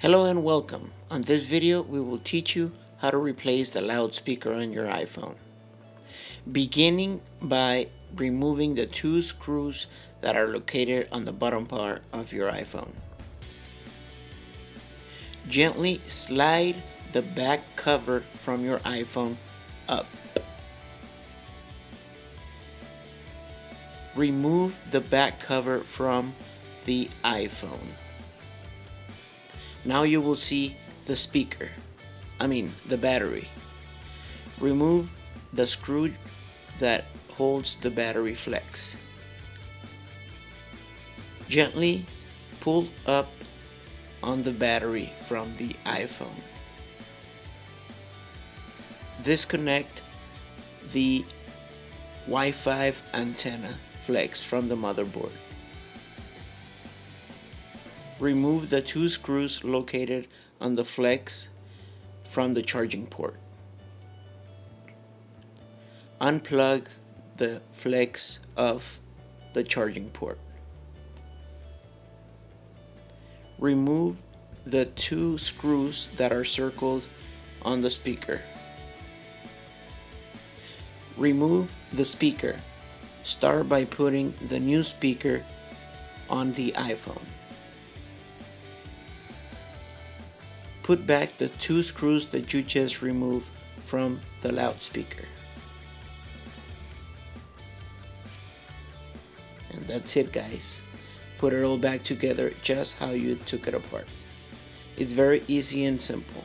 Hello and welcome. On this video we will teach you how to replace the loudspeaker on your iPhone. Beginning by removing the two screws that are located on the bottom part of your iPhone. Gently slide the back cover from your iPhone up. Remove the back cover from the iPhone. Now you will see the the battery. Remove the screw that holds the battery flex. Gently pull up on the battery from the iPhone. Disconnect the Wi-Fi antenna flex from the motherboard. Remove the two screws located on the flex from the charging port. Unplug the flex of the charging port. Remove the two screws that are circled on the speaker. Remove the speaker. Start by putting the new speaker on the iPhone. Put back the two screws that you just removed from the loudspeaker. And that's it, guys. Put it all back together just how you took it apart. It's very easy and simple.